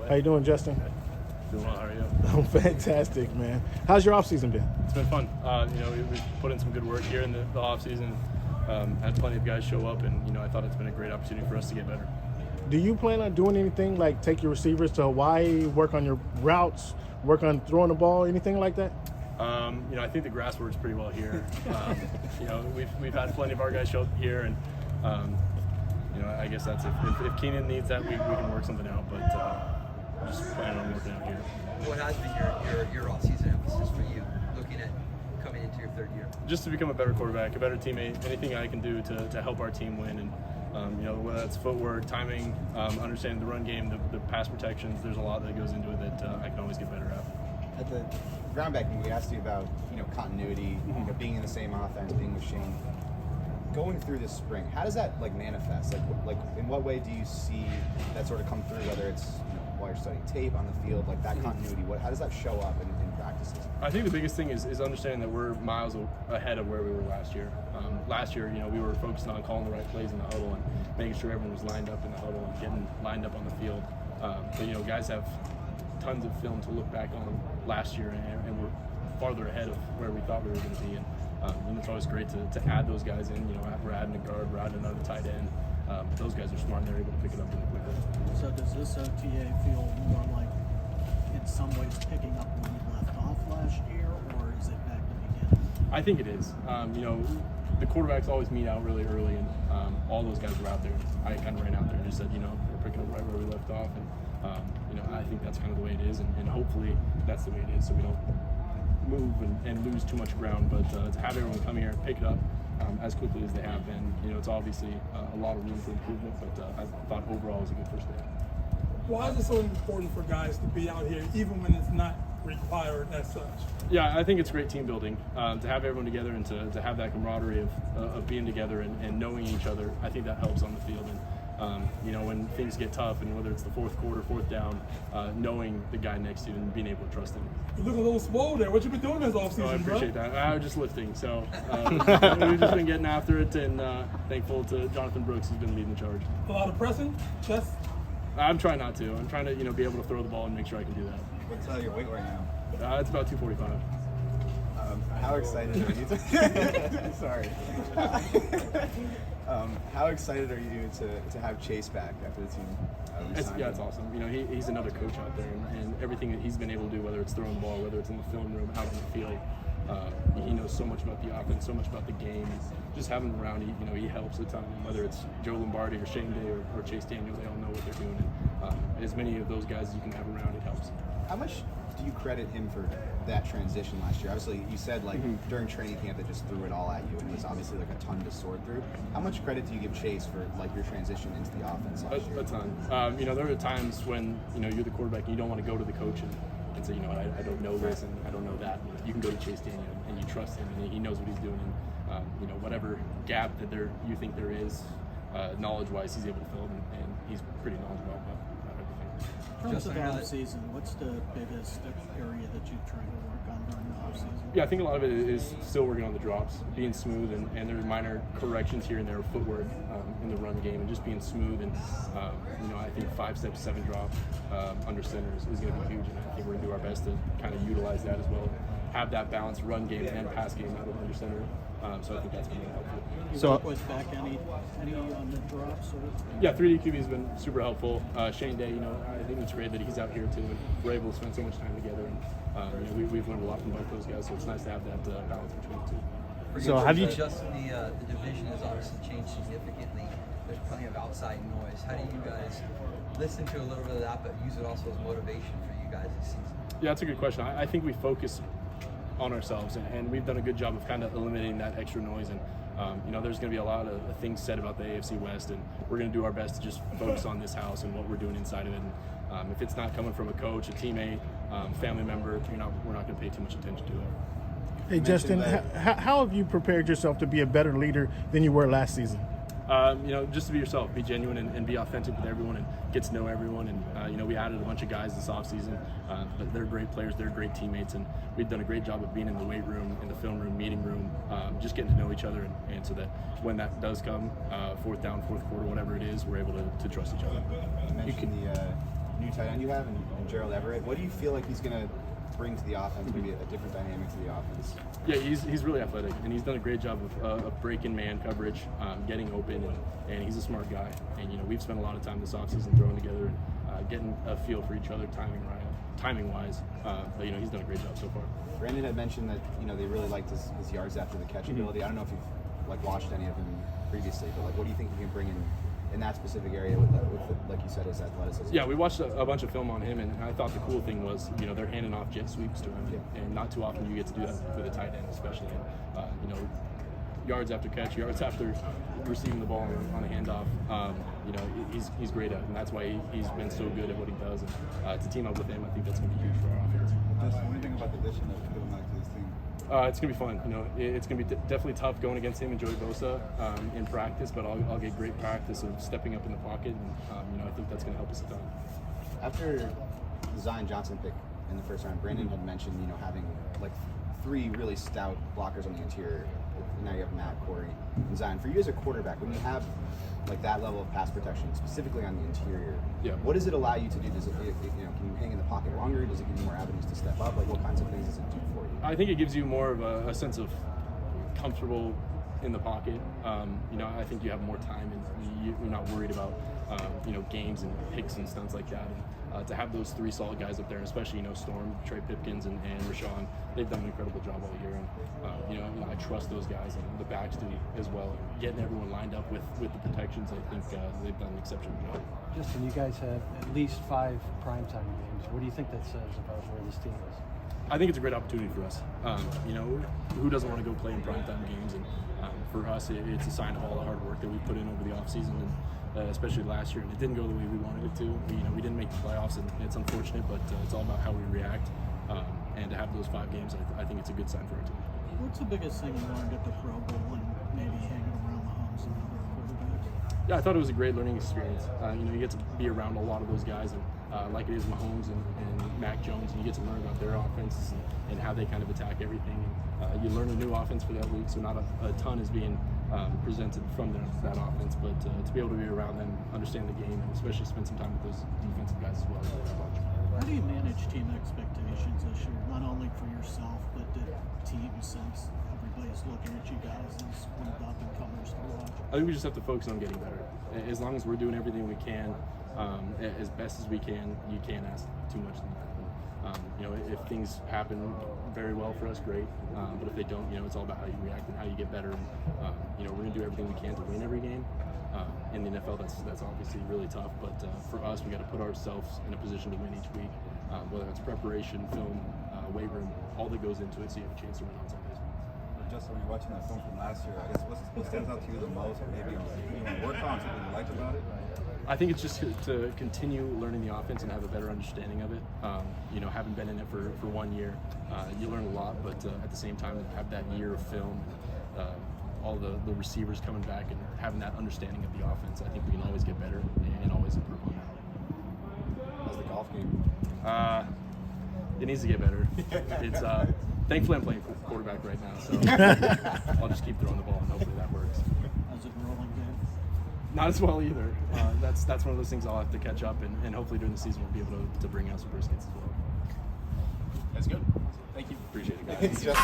How you doing, Justin? Doing well. How are you? I'm fantastic, man. How's your offseason been? It's been fun. We've put in some good work here in the offseason. Had plenty of guys show up, and I thought it's been a great opportunity for us to get better. Do you plan on doing anything like take your receivers to Hawaii, work on your routes, work on throwing the ball, anything like that? I think the grass works pretty well here. We've had plenty of our guys show up here, and I guess that's if Keenan needs that, we can work something out. But just planning on working out here. What has been your off-season emphasis for you, looking at coming into your third year? Just to become a better quarterback, a better teammate, anything I can do to help our team win. And whether that's footwork, timing, understanding the run game, the pass protections, there's a lot that goes into it that I can always get better at. At the ground backing, we asked you about continuity, being in the same offense, being with Shane. Going through this spring, how does that manifest? Like in what way do you see that sort of come through? Whether it's while you're studying tape on the field, like that continuity. How does that show up in practices? I think the biggest thing is understanding that we're miles ahead of where we were last year. Last year, we were focused on calling the right plays in the huddle and making sure everyone was lined up in the huddle and getting lined up on the field. But guys have tons of film to look back on last year, and we're farther ahead of where we thought we were going to be. And it's always great to add those guys in. We're adding a guard, we're adding another tight end. Those guys are smart and they're able to pick it up really quickly. So does this OTA feel more like, in some ways, picking up where you left off last year, or is it back to the beginning? I think it is. The quarterbacks always meet out really early, and all those guys were out there. I kind of ran out there and just said, we're picking up right where we left off, and I think that's kind of the way it is, and hopefully that's the way it is, so we don't move and lose too much ground. But to have everyone come here and pick it up as quickly as they have been, it's obviously a lot of room for improvement, but I thought overall it was a good first day. Why is it so important for guys to be out here, even when it's not required as such? Yeah, I think it's great team building. To have everyone together and to have that camaraderie of being together and knowing each other, I think that helps on the field. And when things get tough, and whether it's the fourth quarter, fourth down, knowing the guy next to you and being able to trust him. You look a little swole there. What you been doing this offseason, I appreciate that. I was just lifting, so we've just been getting after it, and thankful to Jonathan Brooks, who's been leading the charge. A lot of pressing, chest? I'm trying not to. I'm trying to be able to throw the ball and make sure I can do that. What's your weight right now? It's about 245. How excited are you? Sorry. How excited are you to have Chase back after the team? It's awesome. He's another coach out there, and everything that he's been able to do, whether it's throwing the ball, whether it's in the film room, out on the field, he knows so much about the offense, so much about the game. Just having him around, he helps a ton. Whether it's Joe Lombardi or Shane Day or Chase Daniel, they all know what they're doing. And as many of those guys as you can have around, it helps. How much do you credit him for that transition last year? Obviously, you said during training camp they just threw it all at you, and it was obviously a ton to sort through. How much credit do you give Chase for your transition into the offense last year? A ton. There are times when you're the quarterback and you don't want to go to the coach and say, I don't know this and I don't know that. You can go to Chase Daniel and you trust him and he knows what he's doing. And whatever gap that you think there is, knowledge-wise, he's able to fill it, and he's pretty knowledgeable about everything. In terms of off-season, what's the biggest area that you try to work on during the off-season? Yeah, I think a lot of it is still working on the drops, being smooth, and there's minor corrections here and there, footwork in the run game, and just being smooth. And I think 5 steps, 7 drop under center is going to be huge, and I think we're going to do our best to kind of utilize that as well. Have that balanced run game and pass game out of under center. So I think that's going to be helpful. You work with back any on the drops? Yeah, 3D QB has been super helpful. Shane Day, I think it's great that he's out here too, and we're able to spend so much time together. And we've learned a lot from both those guys, so it's nice to have that balance between the two. So have you? Justin, the division has obviously changed significantly. There's plenty of outside noise. How do you guys listen to a little bit of that, but use it also as motivation for you guys this season? Yeah, that's a good question. I think we focus on ourselves, and we've done a good job of kind of eliminating that extra noise. And there's going to be a lot of things said about the AFC West, and we're going to do our best to just focus on this house and what we're doing inside of it. And if it's not coming from a coach, a teammate, family member, we're not going to pay too much attention to it. Hey, Justin, how have you prepared yourself to be a better leader than you were last season? Just to be yourself, be genuine, and be authentic with everyone, and get to know everyone. And we added a bunch of guys this offseason, but they're great players, they're great teammates, and we've done a great job of being in the weight room, in the film room, meeting room, just getting to know each other, and so that when that does come, fourth down, fourth quarter, whatever it is, we're able to trust each other. You mentioned new tight end you have and Gerald Everett. What do you feel like he's going to bring to the offense, maybe a different dynamic to the offense? Yeah, he's really athletic, and he's done a great job of breaking man coverage, getting open, and he's a smart guy. And we've spent a lot of time this offseason throwing together and getting a feel for each other timing wise. But he's done a great job so far. Brandon had mentioned that they really liked his yards after the catch ability. I don't know if you've watched any of him previously, but what do you think he can bring in that specific area with like you said, his athleticism? Yeah, we watched a bunch of film on him, and I thought the cool thing was, they're handing off jet sweeps to him, and not too often you get to do that with a tight end, especially. Yards after catch, yards after receiving the ball on a handoff. He's great at it, and that's why he's been so good at what he does. And to team up with him, I think that's going to be huge for our offense. Justin, what do you think about the addition of Khalil Mack to this team? It's going to be fun. It's going to be definitely tough going against him and Joey Bosa in practice, but I'll get great practice of stepping up in the pocket, and I think that's going to help us a ton. After the Zion Johnson pick in the first round, Brandon had mentioned having three really stout blockers on the interior. Now you have Matt, Corey, and Zion. For you as a quarterback, when you have that level of pass protection, specifically on the interior, what does it allow you to do? Does it, can you hang in the pocket longer? Does it give you more avenues to step up? What kinds of things does it do for you? I think it gives you more of a sense of comfortable in the pocket. I think you have more time, and you're not worried about games and picks and stunts like that. And to have those three solid guys up there, and especially Storm, Trey Pipkins, and Shawn, they've done an incredible job all year. And I trust those guys, and the backs do as well. Getting everyone lined up with the protections, I think they've done an exceptional job. Justin, you guys have at least 5 primetime games. What do you think that says about where this team is? I think it's a great opportunity for us. Who doesn't want to go play in primetime games? And for us, it's a sign of all the hard work that we put in over the offseason, and especially last year. And it didn't go the way we wanted it to. We didn't make the playoffs, and it's unfortunate, but it's all about how we react. And to have those 5 games, I think it's a good sign for our team. What's the biggest thing you learned at the Pro Bowl and maybe hanging around Mahomes and other quarterbacks? Yeah, I thought it was a great learning experience. You get to be around a lot of those guys, and like it is Mahomes and Mac Jones, and you get to learn about their offenses and how they kind of attack everything. And you learn a new offense for that week, so not a ton is being presented from that offense, but to be able to be around them, understand the game, and especially spend some time with those defensive guys as well. How do you manage team expectations this year, not only for yourself, but the team, since everybody's looking at you guys as one of the up-and-comers to watch? I think we just have to focus on getting better. As long as we're doing everything we can, as best as we can, you can't ask too much than that. If things happen very well for us, great. But if they don't, it's all about how you react and how you get better. And, we're going to do everything we can to win every game. In the NFL, that's obviously really tough. But for us, we got to put ourselves in a position to win each week, whether it's preparation, film, weight room, all that goes into it, so you have a chance to win on Sundays. Just when you're watching that film from last year, I guess what stands out to you the most, or maybe work on something you liked about it? I think it's just to continue learning the offense and have a better understanding of it. Having been in it for 1 year, you learn a lot, but at the same time, have that year of film, all the receivers coming back and having that understanding of the offense, I think we can always get better and always improve on that. How's the golf game? It needs to get better. It's thankfully I'm playing quarterback right now, so I'll just keep throwing the ball and hopefully that works. How's it rolling game? Not as well either. That's one of those things I'll have to catch up, and hopefully during the season we'll be able to bring out some briskets as well. That's good. Thank you. Appreciate it, guys. Just-